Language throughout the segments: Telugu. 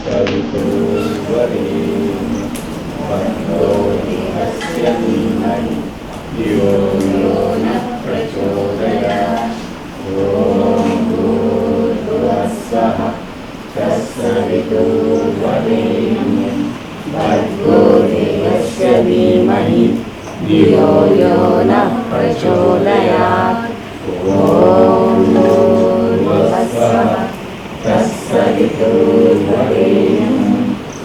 सवितुर्वरेण्यं भर्गो देवस्य धीमहि धियो यो नः प्रचोदयात्। ॐ भूर्भुवः स्वः तत्सवितुर्वरेण्यं भर्गो देवस्य धीमहि धियो यो नः प्रचोदयात्। ॐ भूर्भुवः स्वः तत्सवितुर्वरेण्यं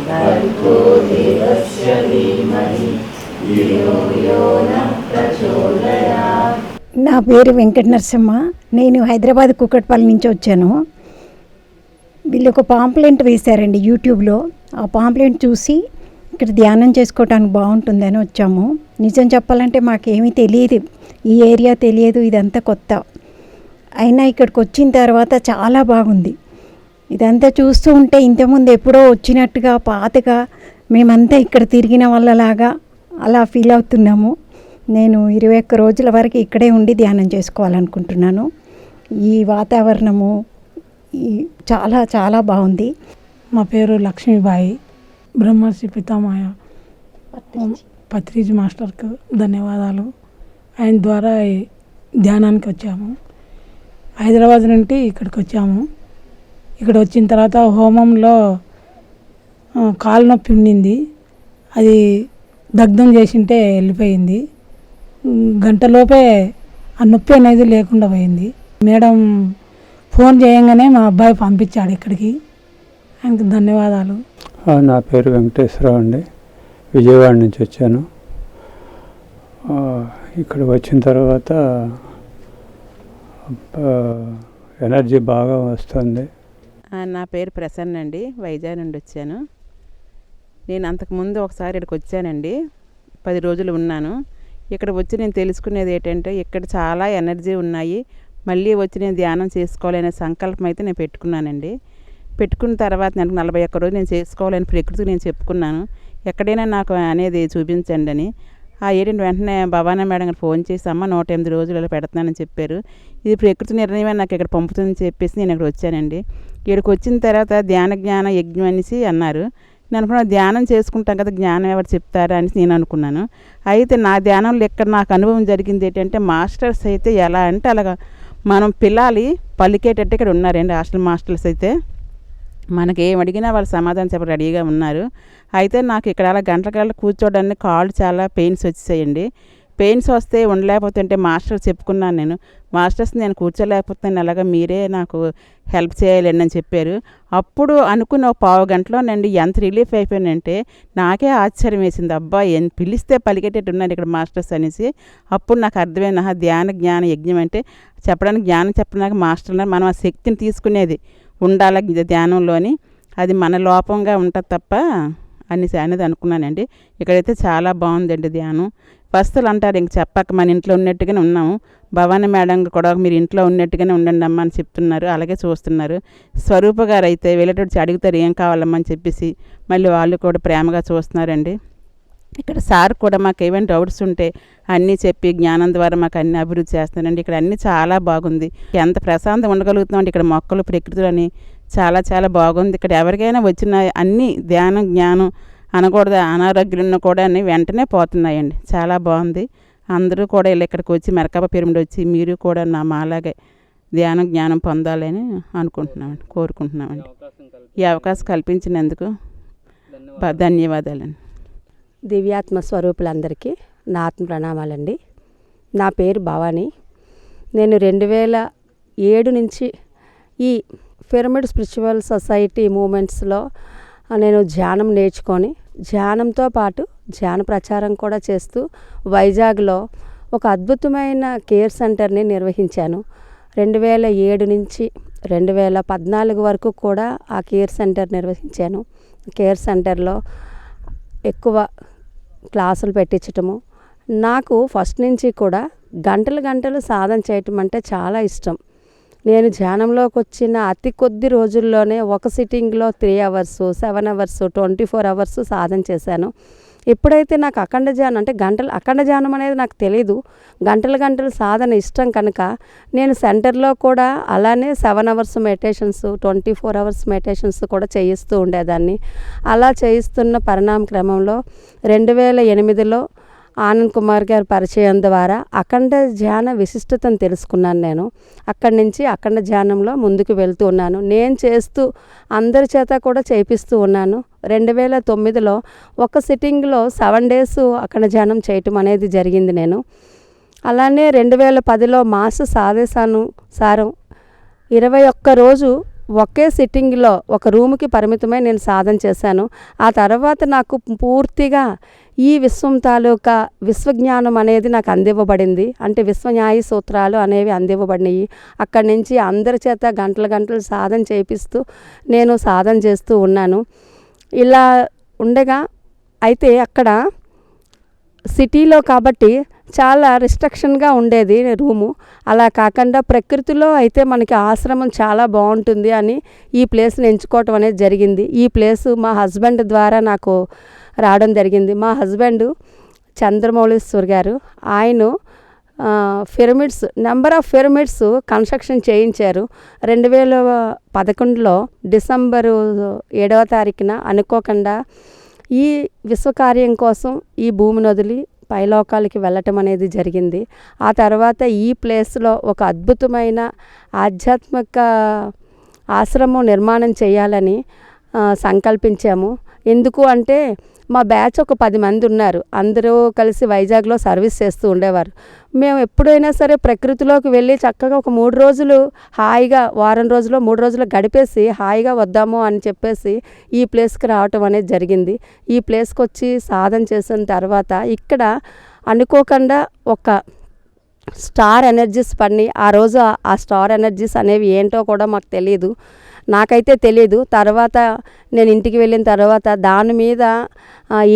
भर्गो देवस्य धीमहि धियो यो नः प्रचोदयात्। నా పేరు వెంకట నరసింహ. నేను హైదరాబాద్ కుకట్పల్లి నుంచి వచ్చాను. వీళ్ళు ఒక పాంప్లెంట్ వేశారండి యూట్యూబ్లో. ఆ పాంప్లెంట్ చూసి ఇక్కడ ధ్యానం చేసుకోవడానికి బాగుంటుందని వచ్చాము. నిజం చెప్పాలంటే మాకేమీ తెలియదు, ఈ ఏరియా తెలియదు, ఇదంతా కొత్త. అయినా ఇక్కడికి వచ్చిన తర్వాత చాలా బాగుంది. ఇదంతా చూస్తూ ఉంటే ఇంతకుముందు ఎప్పుడో వచ్చినట్టుగా పాతగా మేమంతా ఇక్కడ తిరిగిన వాళ్ళలాగా అలా ఫీల్ అవుతున్నాము. నేను 21 రోజుల వరకు ఇక్కడే ఉండి ధ్యానం చేసుకోవాలనుకుంటున్నాను. ఈ వాతావరణము చాలా చాలా బాగుంది. మా పేరు లక్ష్మీబాయి. బ్రహ్మర్షి పితామహ పత్రిజీ మాస్టర్కు ధన్యవాదాలు. ఆయన ద్వారా ఈ ధ్యానానికి వచ్చాము. హైదరాబాద్ నుండి ఇక్కడికి వచ్చాము. ఇక్కడ వచ్చిన తర్వాత హోమంలో కాలు నొప్పి ఉండింది, అది దగ్ధం చేసింటే వెళ్ళిపోయింది. గంటలోపే ఆ నొప్పి అనేది లేకుండా పోయింది. మేడం ఫోన్ చేయంగానే మా అబ్బాయి పంపించాడు ఇక్కడికి. ఆయనకు ధన్యవాదాలు. నా పేరు వెంకటేశ్వరరావు అండి. విజయవాడ నుంచి వచ్చాను. ఇక్కడ వచ్చిన తర్వాత ఎనర్జీ బాగా వస్తుంది. నా పేరు ప్రసన్న అండి. వైజాగ్ నుండి వచ్చాను. నేను అంతకుముందు ఒకసారి ఇక్కడికి వచ్చానండి, 10 రోజులు ఉన్నాను. ఇక్కడ వచ్చి నేను తెలుసుకునేది ఏంటంటే ఇక్కడ చాలా ఎనర్జీ ఉన్నాయి. మళ్ళీ వచ్చి నేను ధ్యానం చేసుకోవాలనే సంకల్పం అయితే నేను పెట్టుకున్నానండి. పెట్టుకున్న తర్వాత నాకు 41 రోజులు నేను చేసుకోవాలని ప్రకృతికి నేను చెప్పుకున్నాను. ఎక్కడైనా నాకు అనేది చూపించండి అని. ఆ ఏంటంటే వెంటనే భవానా మేడం గారు ఫోన్ చేసి అమ్మ 108 రోజులు ఇలా పెడుతున్నానని చెప్పారు. ఇది ప్రకృతి నిర్ణయమే నాకు ఇక్కడ పంపుతుందని చెప్పేసి నేను ఇక్కడ వచ్చానండి. ఇక్కడికి వచ్చిన తర్వాత ధ్యాన జ్ఞాన యజ్ఞం అనేసి అన్నారు. నేను అనుకున్నా ధ్యానం చేసుకుంటాం కదా, జ్ఞానం ఎవరు చెప్తారా అని నేను అనుకున్నాను. అయితే నా ధ్యానంలో ఇక్కడ నాకు అనుభవం జరిగింది ఏంటంటే మాస్టర్స్ అయితే ఎలా అంటే అలాగా మనం పిల్లాలి పలికేటట్టు ఇక్కడ ఉన్నారండి. హాస్టల్ మాస్టర్స్ అయితే మనకి ఏం అడిగినా వాళ్ళు సమాధానం చెప్ప రెడీగా ఉన్నారు. అయితే నాకు ఇక్కడ అలా గంటల కూర్చోడానికి కాళ్ళు చాలా పెయిన్స్ వచ్చేసాయండి. పెయిన్స్ వస్తే ఉండలేకపోతుంటే మాస్టర్ చెప్పుకున్నాను నేను. మాస్టర్స్ నేను కూర్చోలేకపోతున్నాను, అలాగా మీరే నాకు హెల్ప్ చేయాలండి అని చెప్పారు. అప్పుడు అనుకున్న ఒక పావు గంటలోనండి ఎంత రిలీఫ్ అయిపోయానంటే నాకే ఆశ్చర్యం వేసింది. అబ్బా పిలిస్తే పలికేటట్టు ఉన్నారు ఇక్కడ మాస్టర్స్ అనేసి. అప్పుడు నాకు అర్థమైంది, ధ్యాన జ్ఞాన యజ్ఞం అంటే చెప్పడానికి జ్ఞానం చెప్పడానికి మాస్టర్ ఉన్నారు. మనం ఆ శక్తిని తీసుకునేది ఉండాలి ధ్యానంలోని, అది మన లోపంగా ఉంటుంది తప్ప అనేది అనుకున్నానండి. ఇక్కడైతే చాలా బాగుందండి ధ్యానం. వస్తువులు అంటారు ఇంక చెప్పక మన ఇంట్లో ఉన్నట్టుగానే ఉన్నాము. భవానీ మేడం కూడా మీరు ఇంట్లో ఉన్నట్టుగానే ఉండండి అమ్మ అని చెప్తున్నారు, అలాగే చూస్తున్నారు. స్వరూప గారు అయితే వెళ్ళేటప్పుడు అడుగుతారు ఏం కావాలమ్మా అని చెప్పేసి, మళ్ళీ వాళ్ళు కూడా ప్రేమగా చూస్తున్నారండి. ఇక్కడ సార్ కూడా మాకు ఏమైనా డౌట్స్ ఉంటే అన్నీ చెప్పి జ్ఞానం ద్వారా మాకు అన్ని అభివృద్ధి చేస్తానండి. ఇక్కడ అన్నీ చాలా బాగుంది. ఎంత ప్రశాంతం ఉండగలుగుతున్నామంటే ఇక్కడ మొక్కలు ప్రకృతిలోని చాలా చాలా బాగుంది. ఇక్కడ ఎవరికైనా వచ్చిన అన్నీ ధ్యానం జ్ఞానం అనకూడదు, అనారోగ్యాలను కూడా అన్నీ వెంటనే పోతున్నాయండి. చాలా బాగుంది. అందరూ కూడా ఇలా ఇక్కడికి వచ్చి మెరకాబ పిరమిడ్ వచ్చి మీరు కూడా మాలాగే ధ్యానం జ్ఞానం పొందాలని అనుకుంటున్నామండి, కోరుకుంటున్నామండి. ఈ అవకాశం కల్పించినందుకు ధన్యవాదాలండి. దివ్యాత్మ స్వరూపులందరికీ నా ఆత్మ ప్రణామాలండి. నా పేరు భవానీ. నేను 2007 నుంచి ఈ పిరమిడ్ స్పిరిచువల్ సొసైటీ మూమెంట్స్లో నేను ధ్యానం నేర్చుకొని ధ్యానంతో పాటు ధ్యాన ప్రచారం కూడా చేస్తూ వైజాగ్లో ఒక అద్భుతమైన కేర్ సెంటర్ని నిర్వహించాను. 2007 నుంచి 2014 వరకు కూడా ఆ కేర్ సెంటర్ నిర్వహించాను. కేర్ సెంటర్లో ఎక్కువ క్లాసులు పెట్టించటము. నాకు ఫస్ట్ నుంచి కూడా గంటలు సాధన చేయటం అంటే చాలా ఇష్టం. నేను ధ్యానంలోకి వచ్చిన అతి కొద్ది రోజుల్లోనే ఒక సిట్టింగ్లో 3 hours, 7 hours, 24 hours సాధన చేశాను. ఎప్పుడైతే నాకు అఖండ ధ్యానం అంటే అఖండ ధ్యానం అనేది నాకు తెలీదు, గంటలు సాధన ఇష్టం కనుక నేను సెంటర్లో కూడా అలానే 7 అవర్స్ మెడిటేషన్స్ 24 అవర్స్ మెడిటేషన్స్ కూడా చేయిస్తూ ఉండేదాన్ని. అలా చేయిస్తున్న పరిణామ క్రమంలో 2008లో ఆనంద్ కుమార్ గారి పరిచయం ద్వారా అఖండ ధ్యాన విశిష్టతను తెలుసుకున్నాను. నేను అక్కడి నుంచి అఖండ ధ్యానంలో ముందుకు వెళ్తూ ఉన్నాను. నేను చేస్తూ అందరి చేత కూడా చేయిస్తూ ఉన్నాను. 2009లో ఒక సిట్టింగ్లో 7 days అఖండ ధ్యానం చేయటం అనేది జరిగింది. నేను అలానే 2010లో మాస్టర్స్ ఆదేశానుసారం 21 రోజు ఒకే సిట్టింగ్లో ఒక రూమ్కి పరిమితమై నేను సాధన చేశాను. ఆ తర్వాత నాకు పూర్తిగా ఈ విశ్వం తాలూకా విశ్వజ్ఞానం అనేది నాకు అందివ్వబడింది. అంటే విశ్వన్యాయ సూత్రాలు అనేవి అందివ్వబడినాయి. అక్కడి నుంచి అందరి చేత గంటలు సాధన చేపిస్తూ నేను సాధన చేస్తూ ఉన్నాను. ఇలా ఉండగా అయితే అక్కడ సిటీలో కాబట్టి చాలా రిస్ట్రిక్షన్గా ఉండేది రూము. అలా కాకుండా ప్రకృతిలో అయితే మనకి ఆశ్రమం చాలా బాగుంటుంది అని ఈ ప్లేస్ని ఎంచుకోవటం అనేది జరిగింది. ఈ ప్లేసు మా హస్బెండ్ ద్వారా నాకు రావడం జరిగింది. మా హస్బెండ్ చంద్రమౌళీశ్వర్ గారు, ఆయన pyramids number of pyramids construction చేయించారు. 2011లో డిసెంబరు 7వ తారీఖున అనుకోకుండా ఈ విశ్వకార్యం కోసం ఈ భూమిని వదిలి పైలోకాలకి వెళ్ళటం అనేది జరిగింది. ఆ తర్వాత ఈ ప్లేస్లో ఒక అద్భుతమైన ఆధ్యాత్మిక ఆశ్రమం నిర్మాణం చేయాలని సంకల్పించాము. ఎందుకు అంటే మా బ్యాచ్ ఒక 10 మంది ఉన్నారు. అందరూ కలిసి వైజాగ్లో సర్వీస్ చేస్తూ ఉండేవారు. మేము ఎప్పుడైనా సరే ప్రకృతిలోకి వెళ్ళి చక్కగా ఒక 3 రోజులు హాయిగా, వారం రోజులు 3 రోజులు గడిపేసి హాయిగా వద్దాము అని చెప్పేసి ఈ ప్లేస్కి రావటం అనేది జరిగింది. ఈ ప్లేస్కి వచ్చి సాధన చేసిన తర్వాత ఇక్కడ అనుకోకుండా ఒక స్టార్ ఎనర్జీస్ పడినాయి. ఆ రోజు ఆ స్టార్ ఎనర్జీస్ అనేవి ఏంటో కూడా మాకు తెలియదు, నాకైతే తెలియదు. తర్వాత నేను ఇంటికి వెళ్ళిన తర్వాత దాని మీద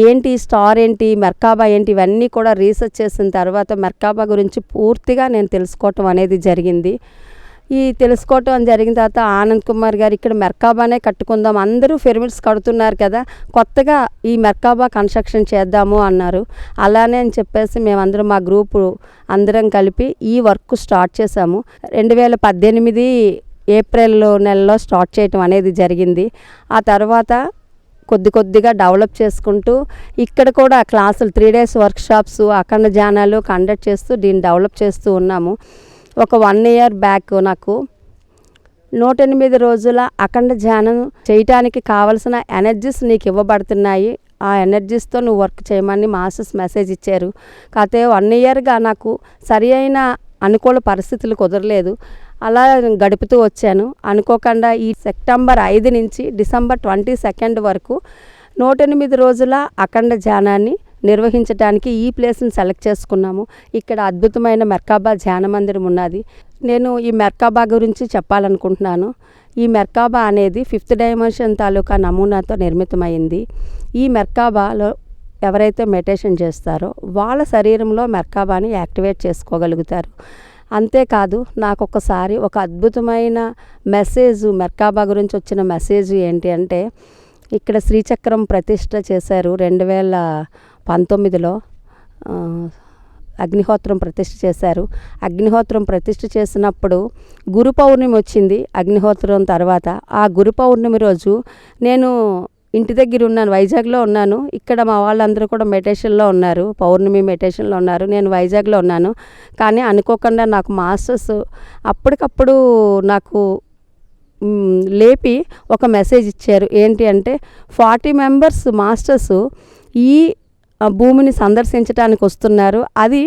ఏంటి స్టార్ ఏంటి, మెర్కాబా ఏంటి, ఇవన్నీ కూడా రీసెర్చ్ చేసిన తర్వాత మెర్కాబా గురించి పూర్తిగా నేను తెలుసుకోవటం అనేది జరిగింది. ఈ తెలుసుకోవటం జరిగిన తర్వాత ఆనంద్ కుమార్ గారు ఇక్కడ మెర్కాబానే కట్టుకుందాం, అందరూ పిరమిడ్స్ కడుతున్నారు కదా, కొత్తగా ఈ మెర్కాబా కన్స్ట్రక్షన్ చేద్దాము అన్నారు. అలానే అని చెప్పేసి మేమందరం మా గ్రూపు అందరం కలిపి ఈ వర్క్ స్టార్ట్ చేసాము. 2018 ఏప్రిల్ నెలలో స్టార్ట్ చేయటం అనేది జరిగింది. ఆ తర్వాత కొద్దిగా డెవలప్ చేసుకుంటూ ఇక్కడ కూడా క్లాసులు 3 days వర్క్షాప్స్ అఖండ ధ్యానాలు కండక్ట్ చేస్తూ దీన్ని డెవలప్ చేస్తూ ఉన్నాము. ఒక 1 year బ్యాక్ నాకు 108 రోజుల అఖండ ధ్యానం చేయటానికి కావలసిన ఎనర్జీస్ నీకు ఇవ్వబడుతున్నాయి, ఆ ఎనర్జీస్తో నువ్వు వర్క్ చేయమని మాస్టర్స్ మెసేజ్ ఇచ్చారు. కాకపోతే 1 yearగా నాకు సరి అయిన అనుకూల పరిస్థితులు కుదరలేదు. అలా గడుపుతూ వచ్చాను. అనుకోకుండా ఈ సెప్టెంబర్ 5 నుంచి డిసెంబర్ 22 వరకు 108 రోజుల అఖండ ధ్యానాన్ని నిర్వహించడానికి ఈ ప్లేస్ని సెలెక్ట్ చేసుకున్నాము. ఇక్కడ అద్భుతమైన మెర్కాబా ధ్యాన మందిరం ఉన్నది. నేను ఈ మెర్కాబా గురించి చెప్పాలనుకుంటున్నాను. ఈ మెర్కాబా అనేది 5th dimension తాలూకా నమూనాతో నిర్మితమైంది. ఈ మెర్కాబాలో ఎవరైతే మెడిటేషన్ చేస్తారో వాళ్ళ శరీరంలో మెర్కాబాని యాక్టివేట్ చేసుకోగలుగుతారు. అంతేకాదు నాకు ఒకసారి ఒక అద్భుతమైన మెసేజ్ మెర్కాబా గురించి వచ్చిన మెసేజ్ ఏంటి అంటే, ఇక్కడ శ్రీచక్రం ప్రతిష్ట చేశారు 2019లో. అగ్నిహోత్రం ప్రతిష్ఠ చేశారు. అగ్నిహోత్రం ప్రతిష్ఠ చేసినప్పుడు గురు పౌర్ణమి వచ్చింది. అగ్నిహోత్రం తర్వాత ఆ గురు పౌర్ణమి రోజు నేను ఇంటి దగ్గర ఉన్నాను, వైజాగ్లో ఉన్నాను. ఇక్కడ మా వాళ్ళందరూ కూడా మెడిటేషన్లో ఉన్నారు, పౌర్ణమి మెడిటేషన్లో ఉన్నారు. నేను వైజాగ్లో ఉన్నాను. కానీ అనుకోకుండా నాకు మాస్టర్స్ అప్పటికప్పుడు నాకు లేపి ఒక మెసేజ్ ఇచ్చారు. ఏంటి అంటే 40 members మాస్టర్స్ ఈ భూమిని సందర్శించడానికి వస్తున్నారు, అది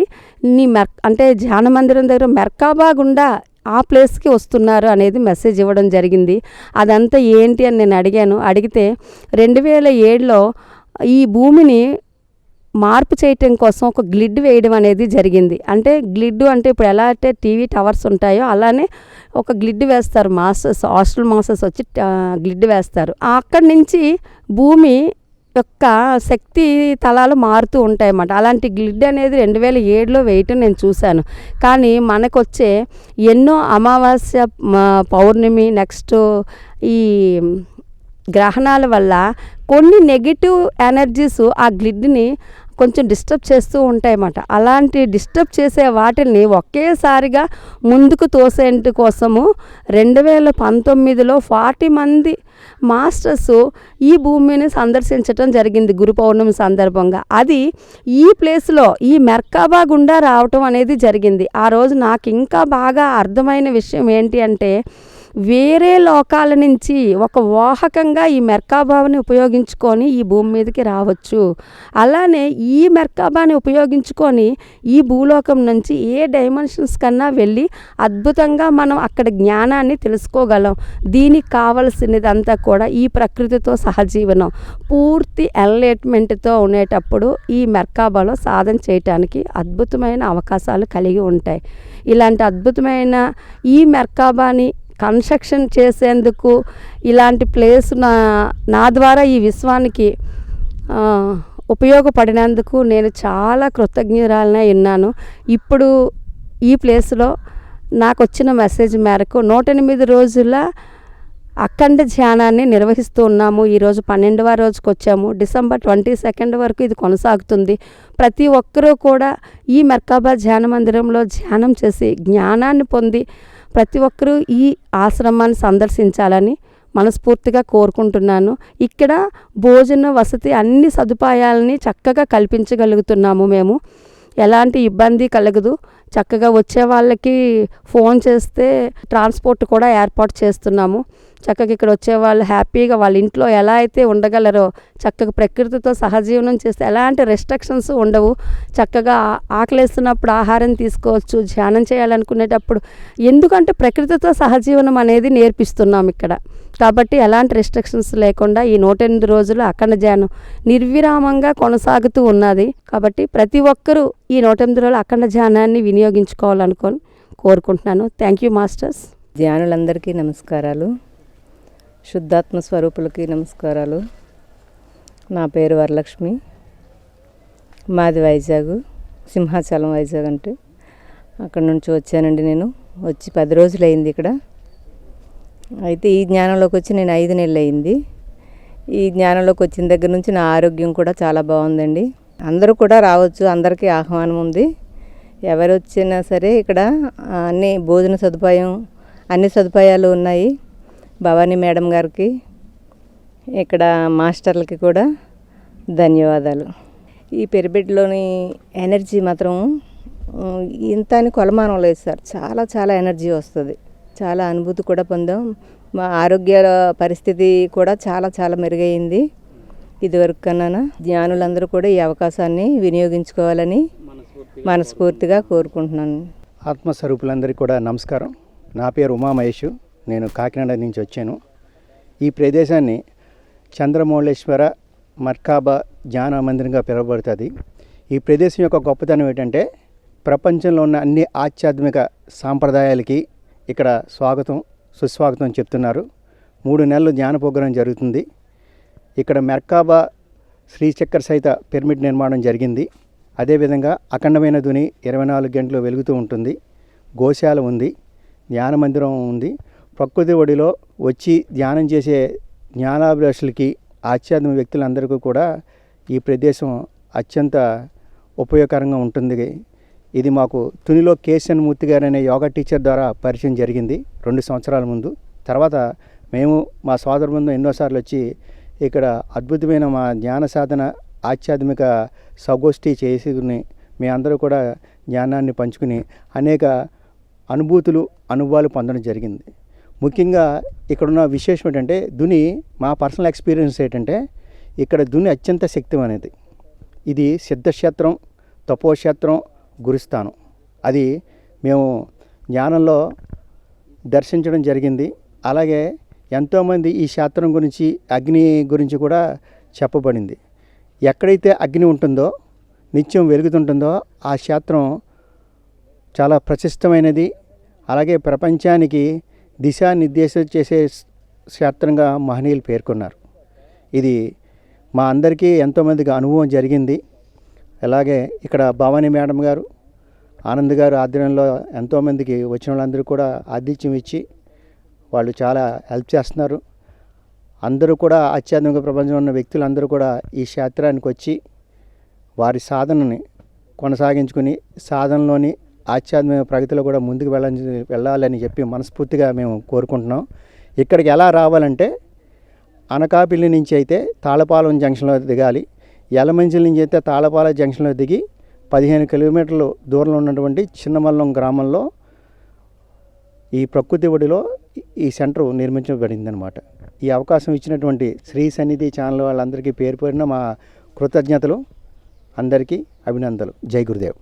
నీ అంటే ధ్యాన మందిరం దగ్గర మెర్కాబా గుండా ఆ ప్లేస్కి వస్తున్నారు అనేది మెసేజ్ ఇవ్వడం జరిగింది. అదంతా ఏంటి అని నేను అడిగాను. అడిగితే 2007లో ఈ భూమిని మార్పు చేయటం కోసం ఒక గ్లిడ్ వేయడం అనేది జరిగింది. అంటే గ్లిడ్ అంటే ఇప్పుడు ఎలా అంటే టీవీ టవర్స్ ఉంటాయో అలానే ఒక గ్లిడ్ వేస్తారు మాస్టర్స్, హాస్టల్ మాస్టర్స్ వచ్చి గ్లిడ్ వేస్తారు. అక్కడి నుంచి భూమి యొక్క శక్తి తలాలు మారుతూ ఉంటాయి అన్నమాట. అలాంటి గ్లిడ్ అనేది 2007లో వేయటం నేను చూశాను. కానీ మనకొచ్చే ఎన్నో అమావాస్య, పౌర్ణమి, నెక్స్ట్ ఈ గ్రహణాల వల్ల కొన్ని నెగిటివ్ ఎనర్జీస్ ఆ గ్రిడ్ని కొంచెం డిస్టర్బ్ చేస్తూ ఉంటాయన్నమాట. అలాంటి డిస్టర్బ్ చేసే వాటిని ఒకేసారిగా ముందుకు తోసేంటి కోసము 2019లో 40 మంది మాస్టర్స్ ఈ భూమిని సందర్శించటం జరిగింది గురు పౌర్ణమి సందర్భంగా. అది ఈ ప్లేస్లో ఈ మెర్కాబా గుండా రావటం అనేది జరిగింది. ఆ రోజు నాకు ఇంకా బాగా అర్థమైన విషయం ఏంటి అంటే, వేరే లోకాల నుంచి ఒక వాహకంగా ఈ మెర్కాబాని ఉపయోగించుకొని ఈ భూమి మీదకి రావచ్చు. అలానే ఈ మెర్కాబాని ఉపయోగించుకొని ఈ భూలోకం నుంచి ఏ డైమెన్షన్స్ కన్నా వెళ్ళి అద్భుతంగా మనం అక్కడ జ్ఞానాన్ని తెలుసుకోగలం. దీనికి కావలసినదంతా కూడా ఈ ప్రకృతితో సహజీవనం, పూర్తి ఎన్లైట్మెంట్తో ఉండేటప్పుడు ఈ మెర్కాబాలో సాధన చేయటానికి అద్భుతమైన అవకాశాలు కలిగి ఉంటాయి. ఇలాంటి అద్భుతమైన ఈ మెర్కాబాని కన్స్ట్రక్షన్ చేసేందుకు ఇలాంటి ప్లేస్ నా ద్వారా ఈ విశ్వానికి ఉపయోగపడినందుకు నేను చాలా కృతజ్ఞురాలనే ఉన్నాను. ఇప్పుడు ఈ ప్లేస్లో నాకు వచ్చిన మెసేజ్ మేరకు 108 రోజుల అఖండ ధ్యానాన్ని నిర్వహిస్తూ ఉన్నాము. ఈరోజు 12వ రోజుకి వచ్చాము. డిసెంబర్ 22 వరకు ఇది కొనసాగుతుంది. ప్రతి ఒక్కరూ కూడా ఈ మెర్కాబా ధ్యాన మందిరంలో ధ్యానం చేసి జ్ఞానాన్ని పొంది ప్రతి ఒక్కరూ ఈ ఆశ్రమాన్ని సందర్శించాలని మనస్ఫూర్తిగా కోరుకుంటున్నాను. ఇక్కడ భోజన వసతి అన్ని సదుపాయాలని చక్కగా కల్పించగలుగుతున్నాము. మేము ఎలాంటి ఇబ్బంది కలగదు. చక్కగా వచ్చే వాళ్ళకి ఫోన్ చేస్తే ట్రాన్స్పోర్ట్ కూడా ఏర్పాటు చేస్తున్నాము. చక్కగా ఇక్కడ వచ్చేవాళ్ళు హ్యాపీగా వాళ్ళ ఇంట్లో ఎలా అయితే ఉండగలరో చక్కగా ప్రకృతితో సహజీవనం చేస్తే ఎలాంటి రెస్ట్రిక్షన్స్ ఉండవు. చక్కగా ఆకలేస్తున్నప్పుడు ఆహారం తీసుకోవచ్చు. ధ్యానం చేయాలనుకునేటప్పుడు, ఎందుకంటే ప్రకృతితో సహజీవనం అనేది నేర్పిస్తున్నాం ఇక్కడ. కాబట్టి ఎలాంటి రెస్ట్రిక్షన్స్ లేకుండా ఈ 108 రోజులు అఖండ ధ్యానం నిర్విరామంగా కొనసాగుతూ ఉన్నది. కాబట్టి ప్రతి ఒక్కరూ ఈ 108 రోజులు అఖండ ధ్యానాన్ని వినియోగించుకోవాలనుకొని కోరుకుంటున్నాను. Thank you masters. ధ్యానులందరికీ నమస్కారాలు. శుద్ధాత్మ స్వరూపులకి నమస్కారాలు. నా పేరు వరలక్ష్మి. మాది వైజాగ్, సింహాచలం వైజాగ్. అంటే అక్కడ నుంచి వచ్చానండి. నేను వచ్చి 10 రోజులు అయింది ఇక్కడ. అయితే ఈ జ్ఞానంలోకి వచ్చి నేను 5 నెలలు అయింది. ఈ జ్ఞానంలోకి వచ్చిన దగ్గర నుంచి నా ఆరోగ్యం కూడా చాలా బాగుందండి. అందరూ కూడా రావచ్చు, అందరికీ ఆహ్వానం ఉంది. ఎవరు వచ్చినా సరే ఇక్కడ అన్ని భోజన సదుపాయం, అన్ని సదుపాయాలు ఉన్నాయి. భవానీ మేడం గారికి, ఇక్కడ మాస్టర్లకి కూడా ధన్యవాదాలు. ఈ పిరమిడ్లోని ఎనర్జీ మాత్రం ఇంత అని కొలమానం లేదు సార్. చాలా చాలా ఎనర్జీ వస్తుంది. చాలా అనుభూతి కూడా పొందాం. మా ఆరోగ్య పరిస్థితి కూడా చాలా చాలా మెరుగైంది ఇదివరకు కన్నా. జ్ఞానులందరూ కూడా ఈ అవకాశాన్ని వినియోగించుకోవాలని మనస్ఫూర్తిగా కోరుకుంటున్నాను. ఆత్మస్వరూపులందరికీ కూడా నమస్కారం. నా పేరు ఉమామహేష్. నేను కాకినాడ నుంచి వచ్చాను. ఈ ప్రదేశాన్ని చంద్రమౌళేశ్వర మెర్కాబా ధ్యాన మందిరంగా పిలువబడుతుంది. ఈ ప్రదేశం యొక్క గొప్పతనం ఏంటంటే, ప్రపంచంలో ఉన్న అన్ని ఆధ్యాత్మిక సాంప్రదాయాలకి ఇక్కడ స్వాగతం సుస్వాగతం చెప్తున్నారు. 3 నెలలు ధ్యాన ప్రోగ్రాం జరుగుతుంది. ఇక్కడ మెర్కాబా శ్రీచక్ర సహిత పిరమిడ్ నిర్మాణం జరిగింది. అదేవిధంగా అఖండమైన ధ్వని 24 గంటలు వెలుగుతూ ఉంటుంది. గోశాల ఉంది, ధ్యాన మందిరం ఉంది. ప్రకృతి ఒడిలో వచ్చి ధ్యానం చేసే జ్ఞానాభిలాషులకి, ఆధ్యాత్మిక వ్యక్తులందరికీ కూడా ఈ ప్రదేశం అత్యంత ఉపయోగకరంగా ఉంటుంది. ఇది మాకు తునిలో కేశన్ మూర్తి గారు అనే యోగా టీచర్ ద్వారా పరిచయం జరిగింది 2 సంవత్సరాల ముందు. తర్వాత మేము మా సోదర బృందం ఎన్నోసార్లు వచ్చి ఇక్కడ అద్భుతమైన మా జ్ఞాన సాధన ఆధ్యాత్మిక సగోష్ఠి చేసుకుని మీ అందరూ కూడా జ్ఞానాన్ని పంచుకుని అనేక అనుభవాలు పొందడం జరిగింది. ముఖ్యంగా ఇక్కడున్న విశేషం ఏంటంటే, ధుని మా పర్సనల్ ఎక్స్పీరియన్స్ ఏంటంటే, ఇక్కడ ధుని అత్యంత శక్తిమైనది. ఇది సిద్ధక్షేత్రం, తపోక్షేత్రం, గురుస్థానం. అది మేము జ్ఞానంలో దర్శించడం జరిగింది. అలాగే ఎంతోమంది ఈ క్షేత్రం గురించి, అగ్ని గురించి కూడా చెప్పబడింది. ఎక్కడైతే అగ్ని ఉంటుందో, నిత్యం వెలుగుతుంటుందో ఆ క్షేత్రం చాలా ప్రతిష్టమైనది. అలాగే ప్రపంచానికి దిశానిర్దేశం చేసే క్షేత్రంగా మహనీయులు పేర్కొన్నారు. ఇది మా అందరికీ ఎంతోమందికి అనుభవం జరిగింది. అలాగే ఇక్కడ భవానీ మేడం గారు, ఆనంద్ గారు ఆధ్వర్యంలో ఎంతోమందికి వచ్చిన వాళ్ళందరూ కూడా ఆతిథ్యం ఇచ్చి వాళ్ళు చాలా హెల్ప్ చేస్తున్నారు. అందరూ కూడా ఆధ్యాత్మిక ప్రపంచంలో ఉన్న వ్యక్తులందరూ కూడా ఈ క్షేత్రానికి వచ్చి వారి సాధనని కొనసాగించుకుని సాధనలోని ఆధ్యాత్మిక ప్రగతిలో కూడా ముందుకు వెళ్ళాలని చెప్పి మనస్ఫూర్తిగా మేము కోరుకుంటున్నాం. ఇక్కడికి ఎలా రావాలంటే అనకాపల్లి నుంచి అయితే తాళపాలెం జంక్షన్లో దిగాలి. యలమంచిలి నుంచి అయితే తాళపాలెం జంక్షన్లో దిగి 15 కిలోమీటర్లు దూరంలో ఉన్నటువంటి చిన్నమల్లం గ్రామంలో ఈ ప్రకృతి ఒడిలో ఈ సెంటర్ నిర్మించబడిందనమాట. ఈ అవకాశం ఇచ్చినటువంటి శ్రీ సన్నిధి ఛానల్ వాళ్ళందరికీ పేరు పేరున మా కృతజ్ఞతలు, అందరికీ అభినందనలు. జై గురుదేవ్.